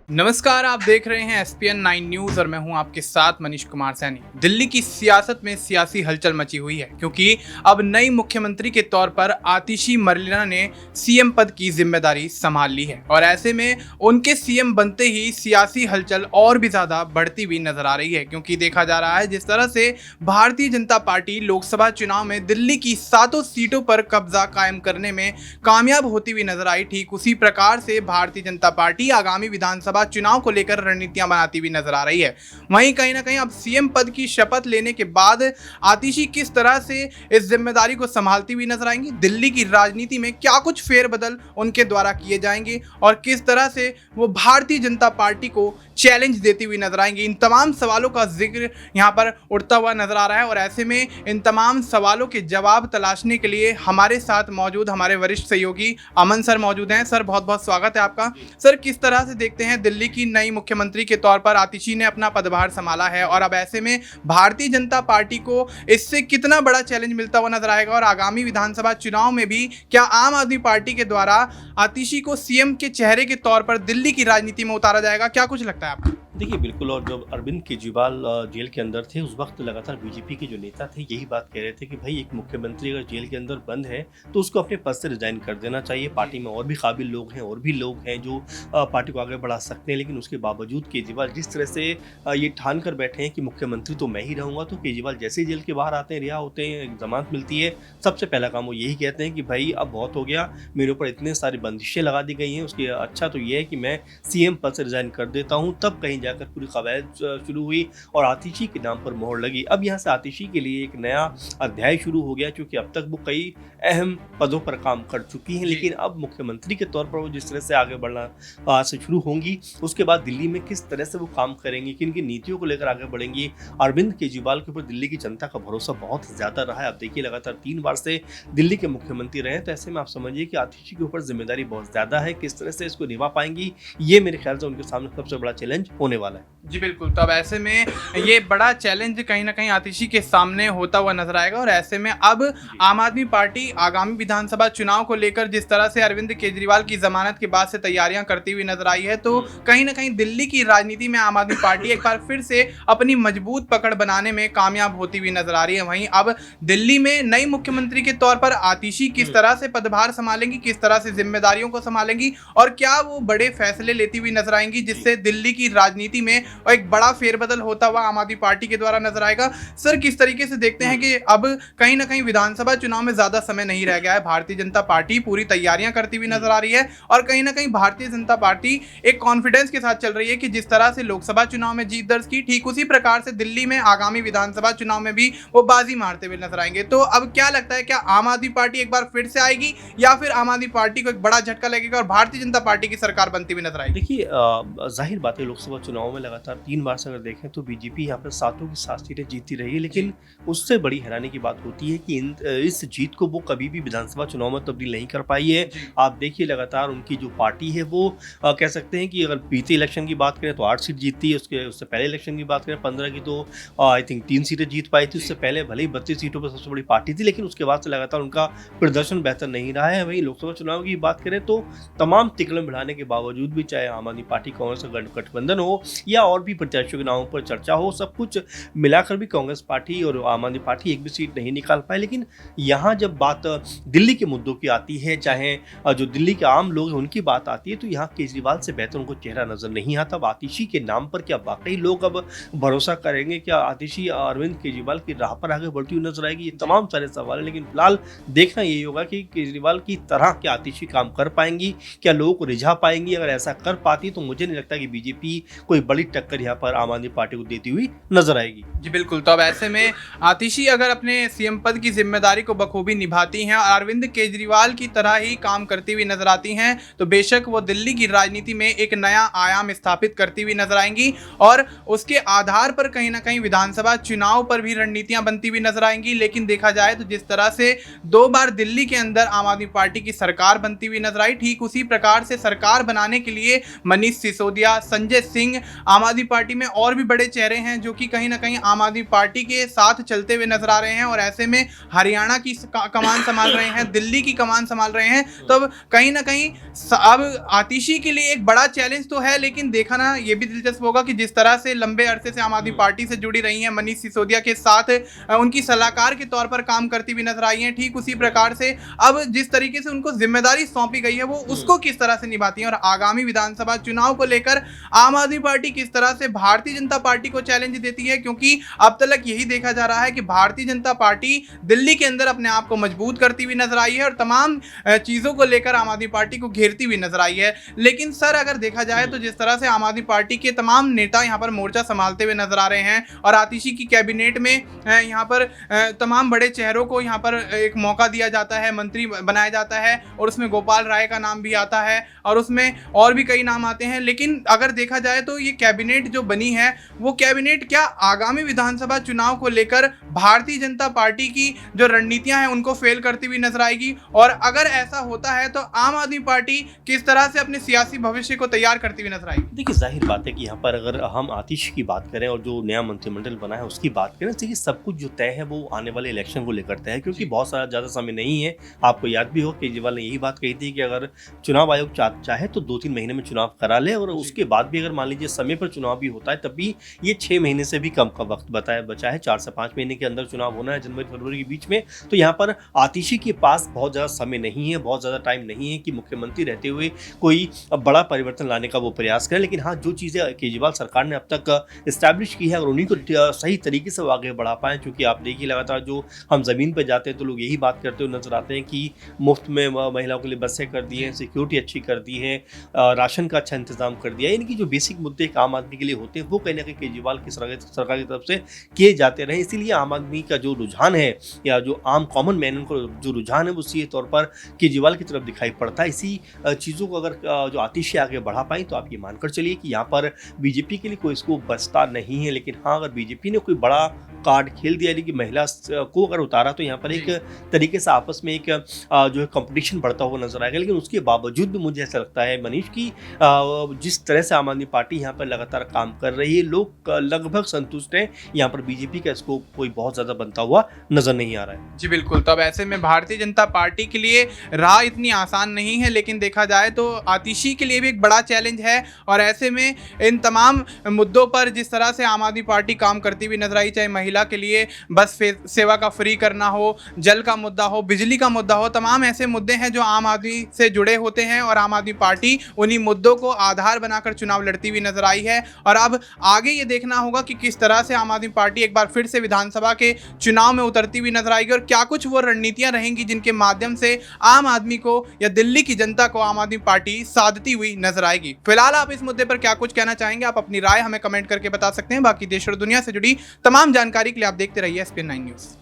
नमस्कार, आप देख रहे हैं एसपीएन 9 न्यूज और मैं हूं आपके साथ मनीष कुमार सैनी। दिल्ली की सियासत में सियासी हलचल मची हुई है क्योंकि अब नई मुख्यमंत्री के तौर पर आतिशी मरलेना ने सीएम पद की जिम्मेदारी संभाल ली है और ऐसे में उनके सीएम बनते ही सियासी हलचल और भी ज्यादा बढ़ती हुई नजर आ रही है क्योंकि देखा जा रहा है जिस तरह से भारतीय जनता पार्टी लोकसभा चुनाव में दिल्ली की 7 सीटों पर कब्जा कायम करने में कामयाब होती हुई नजर आई, ठीक उसी प्रकार से भारतीय जनता पार्टी आगामी विधानसभा चुनाव को लेकर रणनीतियां बनाती हुई नजर आ रही है। वहीं कहीं ना कहीं अब सीएम पद की शपथ लेने के बाद आतिशी किस तरह से इस जिम्मेदारी को संभालती हुई नजर आएंगी, दिल्ली की राजनीति में क्या कुछ फेरबदल उनके द्वारा किए जाएंगे और किस तरह से वो भारतीय जनता पार्टी को चैलेंज देती हुई नजर आएंगी, इन तमाम सवालों का जिक्र यहाँ पर उठता हुआ नजर आ रहा है। और ऐसे में इन तमाम सवालों के जवाब तलाशने के लिए हमारे साथ मौजूद हमारे वरिष्ठ सहयोगी अमन सर मौजूद हैं। सर, बहुत बहुत स्वागत है आपका। सर, किस तरह से देखते हैं दिल्ली की नई मुख्यमंत्री के तौर पर आतिशी ने अपना पदभार संभाला है और अब ऐसे में भारतीय जनता पार्टी को इससे कितना बड़ा चैलेंज मिलता हुआ नजर आएगा और आगामी विधानसभा चुनाव में भी क्या आम आदमी पार्टी के द्वारा आतिशी को सीएम के चेहरे के तौर पर दिल्ली की राजनीति में उतारा जाएगा, क्या कुछ लगता है आपको? देखिए, बिल्कुल। और जब अरविंद केजरीवाल जेल के अंदर थे उस वक्त लगातार बीजेपी के जो नेता थे यही बात कह रहे थे कि भाई एक मुख्यमंत्री अगर जेल के अंदर बंद है तो उसको अपने पद से रिजाइन कर देना चाहिए। पार्टी में और भी काबिल लोग हैं और भी लोग हैं जो पार्टी को आगे बढ़ा सकते हैं, लेकिन उसके बावजूद केजरीवाल जिस तरह से ये ठान कर बैठे हैं कि मुख्यमंत्री तो मैं ही रहूँगा, तो केजरीवाल जैसे ही जेल के बाहर आते हैं, रिहा होते हैं, जमानत मिलती है, सबसे पहला काम वो यही कहते हैं कि भाई अब बहुत हो गया, मेरे ऊपर इतने सारी बंदिशें लगा दी गई हैं, उसके अच्छा तो ये है कि मैं सीएम पद से रिजाइन कर देता हूँ। तब कहीं जाकर पूरी कवायद शुरू हुई और आतिशी के नाम पर मोहर लगी। अब यहाँ से आतिशी के लिए एक नया अध्याय शुरू हो गया क्योंकि अब तक वो कई अहम पदों पर काम कर चुकी हैं, लेकिन अब मुख्यमंत्री के तौर पर वो जिस तरह से आगे बढ़ना से शुरू होंगी, उसके बाद दिल्ली में किस तरह से वो काम करेंगी, किन किन नीतियों को लेकर आगे बढ़ेंगी। अरविंद केजरीवाल के ऊपर दिल्ली की जनता का भरोसा बहुत ज्यादा रहा है। अब देखिए, लगातार 3 बार से दिल्ली के मुख्यमंत्री रहे, तो ऐसे में आप समझिए कि आतिशी के ऊपर जिम्मेदारी बहुत ज्यादा है। किस तरह से इसको निभा पाएंगी, ये मेरे ख्याल से उनके सामने सबसे बड़ा चैलेंज होने वाला है। जी बिल्कुल। तो अब ऐसे में ये बड़ा चैलेंज कहीं ना कहीं आतिशी के सामने होता हुआ नजर आएगा और ऐसे में अब आम आदमी पार्टी आगामी विधानसभा चुनाव को लेकर जिस तरह से अरविंद केजरीवाल की जमानत के बाद से तैयारियां करती हुई नजर आई है, तो कहीं ना कहीं दिल्ली की राजनीति में आम आदमी पार्टी एक बार फिर से अपनी मजबूत पकड़ बनाने में कामयाब होती हुई नजर आ रही है। वहीं अब दिल्ली में नई मुख्यमंत्री के तौर पर आतिशी किस तरह से पदभार संभालेंगी, किस तरह से जिम्मेदारियों को संभालेंगी और क्या वो बड़े फैसले लेती हुई नजर आएंगी जिससे दिल्ली की राजनीति में एक बड़ा फेरबदल होता हुआ आम आदमी पार्टी के द्वारा नजर आएगा। सर, किस तरीके से देखते हैं कि अब कहीं ना कहीं विधानसभा चुनाव में ज्यादा समय नहीं रह गया है, भारतीय जनता पार्टी पूरी तैयारियां करती हुई नजर आ रही है और कहीं ना कहीं भारतीय जनता पार्टी एक कॉन्फिडेंस के साथ चल रही है कि जिस तरह से लोकसभा चुनाव में जीत दर्ज की, ठीक उसी प्रकार से दिल्ली में आगामी विधानसभा चुनाव में भी वो बाजी मारते हुए नजर आएंगे। तो अब क्या लगता है, क्या आम आदमी पार्टी एक बार फिर से आएगी या फिर आम आदमी पार्टी को एक बड़ा झटका लगेगा और भारतीय जनता पार्टी की सरकार बनती हुई नजर आएगी? देखिए, जाहिर बात है, लोकसभा चुनाव में लगातार 3 बार से अगर देखें तो बीजेपी यहाँ पर 7 की 7 सीटें जीतती रही है, लेकिन उससे बड़ी हैरानी की बात होती है कि इस जीत को वो कभी भी विधानसभा चुनाव में तब्दील नहीं कर पाई है। आप देखिए, लगातार उनकी जो पार्टी है वो कह सकते हैं कि अगर बीते इलेक्शन की बात करें तो 8 सीट जीतती है, उससे पहले इलेक्शन की बात करें 15 की तो आई थिंक 3 सीटें जीत पाई थी। उससे पहले भले ही 32 सीटों पर सबसे बड़ी पार्टी थी, लेकिन उसके बाद से लगातार उनका प्रदर्शन बेहतर नहीं रहा है। वहीं लोकसभा चुनाव की बात करें तो तमाम तिकड़म बढ़ाने के बावजूद भी, चाहे आम आदमी पार्टी कांग्रेस का गठबंधन हो या और भी प्रत्याशियों के नामों पर चर्चा हो, सब कुछ मिलाकर भी कांग्रेस पार्टी और आम आदमी पार्टी एक भी सीट नहीं निकाल पाए। लेकिन यहाँ जब बात दिल्ली के मुद्दों की आती है, चाहे जो दिल्ली के आम लोग हैं उनकी बात आती है, तो यहाँ केजरीवाल से बेहतर उनको चेहरा नजर नहीं आता। आतिशी के नाम पर क्या वाकई लोग अब भरोसा करेंगे? क्या आतिशी अरविंद केजरीवाल की राह पर आगे बढ़ती हुई नजर आएगी? ये तमाम सारे सवाल है, लेकिन फिलहाल देखना यही होगा कि केजरीवाल की तरह क्या आतिशी काम कर पाएंगी, क्या लोगों को रिझा पाएंगी। अगर ऐसा कर पाती तो मुझे नहीं लगता कि बीजेपी कोई बड़ी टक्कर यहाँ पर आम आदमी पार्टी को देती हुई नजर आएगी। जी बिल्कुल। तो अब ऐसे में आतिशी अगर अपने सीएम पद की जिम्मेदारी को बखूबी निभाती हैं और अरविंद केजरीवाल की तरह ही काम करती हुई नजर आती हैं, तो बेशक वो दिल्ली की राजनीति में एक नया आयाम स्थापित करती हुई नजर आएंगी और उसके आधार पर कहीं ना कहीं विधानसभा चुनाव पर भी रणनीतियां बनती हुई नजर आएंगी। लेकिन देखा जाए तो जिस तरह से 2 बार दिल्ली के अंदर आम आदमी पार्टी की सरकार बनती हुई नजर आई, ठीक उसी प्रकार से सरकार बनाने के लिए मनीष सिसोदिया, संजय सिंह आम आदमी पार्टी में और भी बड़े चेहरे हैं जो कि कहीं ना कहीं आम आदमी पार्टी के साथ चलते हुए नजर आ रहे हैं, और ऐसे में हरियाणा की कमान संभाल रहे हैं, दिल्ली की कमान संभाल रहे हैं। तो अब कहीं ना कहीं अब आतिशी के लिए एक बड़ा चैलेंज तो है, लेकिन देखा ना ये भी दिलचस्प होगा कि जिस तरह से लंबे अरसे से आम आदमी पार्टी से जुड़ी रही हैं, मनीष सिसोदिया के साथ उनकी सलाहकार के तौर पर काम करती हुई नजर आई हैं, ठीक उसी प्रकार से अब जिस तरीके से उनको जिम्मेदारी सौंपी गई है वो उसको किस तरह से निभाती है, और आगामी विधानसभा चुनाव को लेकर आम आदमी पार्टी किस तरह से भारतीय जनता पार्टी को चैलेंज देती है। क्योंकि अब तक यही देखा जा रहा है कि भारतीय जनता पार्टी दिल्ली के अंदर अपने आप को मजबूत करती हुई नजर आई है और तमाम चीजों को लेकर आम आदमी पार्टी को घेरती हुई नजर आई है। लेकिन सर अगर देखा जाए तो जिस तरह से आम आदमी पार्टी के तमाम नेता यहाँ पर मोर्चा संभालते हुए नजर आ रहे हैं, और आतिशी की कैबिनेट में यहाँ पर तमाम बड़े चेहरों को यहाँ पर एक मौका दिया जाता है, मंत्री बनाया जाता है, और उसमें गोपाल राय का नाम भी आता है और उसमें और भी कई नाम आते हैं। लेकिन अगर देखा जाए तो ये कैबिनेट जो बनी है वो कैबिनेट क्या आगामी विधानसभा चुनाव को लेकर भारतीय जनता पार्टी की जो रणनीतियां हैं उनको फेल करती हुई नजर आएगी, और अगर ऐसा होता है तो आम आदमी पार्टी किस तरह से अपने सियासी भविष्य को तैयार करती हुई नजर आएगी? देखिए जाहिर बात है कि यहाँ पर अगर हम आतिश की बात करें और जो नया मंत्रिमंडल बना है उसकी बात करें, देखिए सब कुछ जो तय है वो आने वाले इलेक्शन को लेकर तय है, क्योंकि बहुत सारा ज़्यादा समय नहीं है। आपको याद भी हो केजरीवाल ने यही बात कही थी कि अगर चुनाव आयोग चाहे तो 2-3 महीने में चुनाव करा ले, और उसके बाद भी अगर मान लीजिए समय पर चुनाव भी होता है तब भी ये 6 महीने से भी कम का वक्त बचा है, 4 से 5 महीने के अंदर चुनाव होना है, जनवरी फरवरी के बीच में। तो यहाँ पर आतिशी के पास बहुत ज़्यादा समय नहीं है, बहुत ज़्यादा टाइम नहीं है कि मुख्यमंत्री रहते हुए कोई बड़ा परिवर्तन लाने का वो प्रयास करें। लेकिन हाँ, जो चीज़ें केजरीवाल सरकार ने अब तक इस्टेब्लिश की है और उन्हीं को सही तरीके से वो आगे बढ़ा पाएँ, क्योंकि आप देखिए लगातार जो हम ज़मीन पर जाते हैं तो लोग यही बात करते हुए नजर आते हैं कि मुफ्त में महिलाओं के लिए बसें कर दी हैं, सिक्योरिटी अच्छी कर दी है, राशन का अच्छा इंतजाम कर दिया, यानी कि जो बेसिक मुद्दे एक आम आदमी के लिए होते हैं वो कहीं ना कहीं केजरीवाल की सरकार की तरफ से किए जाते रहे। इसीलिए आम आदमी का जो रुझान है या जो आम कॉमन मैन को जो रुझान है वो सीधे तौर पर केजरीवाल की तरफ दिखाई पड़ता है। इसी चीज़ों को अगर जो आतिशी आगे बढ़ा पाई तो आप ये मानकर चलिए कि यहाँ पर बीजेपी के लिए कोई स्कोप बचता नहीं है। लेकिन हाँ, अगर बीजेपी ने कोई बड़ा कार्ड खेल दिया, यानी कि महिला को अगर उतारा, तो यहाँ पर एक तरीके से आपस में एक जो है कंपटीशन बढ़ता हुआ नजर आएगा। लेकिन उसके बावजूद भी मुझे ऐसा लगता है मनीष की जिस तरह से आम आदमी पार्टी यहाँ पर लगातार काम कर रही है, लोग लगभग संतुष्ट हैं। यहाँ पर बीजेपी का स्कोप कोई बहुत ज्यादा बनता हुआ नजर नहीं आ रहा है। जी बिल्कुल। तब ऐसे में भारतीय जनता पार्टी के लिए राह इतनी आसान नहीं है, लेकिन देखा जाए तो आतिशी के लिए भी एक बड़ा चैलेंज है, और ऐसे में इन तमाम मुद्दों पर जिस तरह से आम आदमी पार्टी काम करती हुई नजर आई, चाहे महिला के लिए बस सेवा का फ्री करना हो, जल का मुद्दा हो, बिजली का मुद्दा हो, तमाम ऐसे मुद्दे हैं जो आम आदमी से जुड़े होते हैं, और आम आदमी पार्टी उन्हीं मुद्दों को आधार बनाकर चुनाव लड़ती हुई नजर आई है। और अब आगे ये देखना होगा कि किस तरह से आम आदमी पार्टी एक बार फिर से विधानसभा के चुनाव में उतरती हुई नजर आएगी, और क्या कुछ वो रणनीतियां रहेंगी जिनके माध्यम से आम आदमी को या दिल्ली की जनता को आम आदमी पार्टी साधती हुई नजर आएगी। फिलहाल आप इस मुद्दे पर क्या कुछ कहना चाहेंगे? आप अपनी राय हमें कमेंट करके बता सकते हैं। बाकी देश और दुनिया से जुड़ी तमाम जानकारी के लिए आप देखते रहिए SPN9 न्यूज़।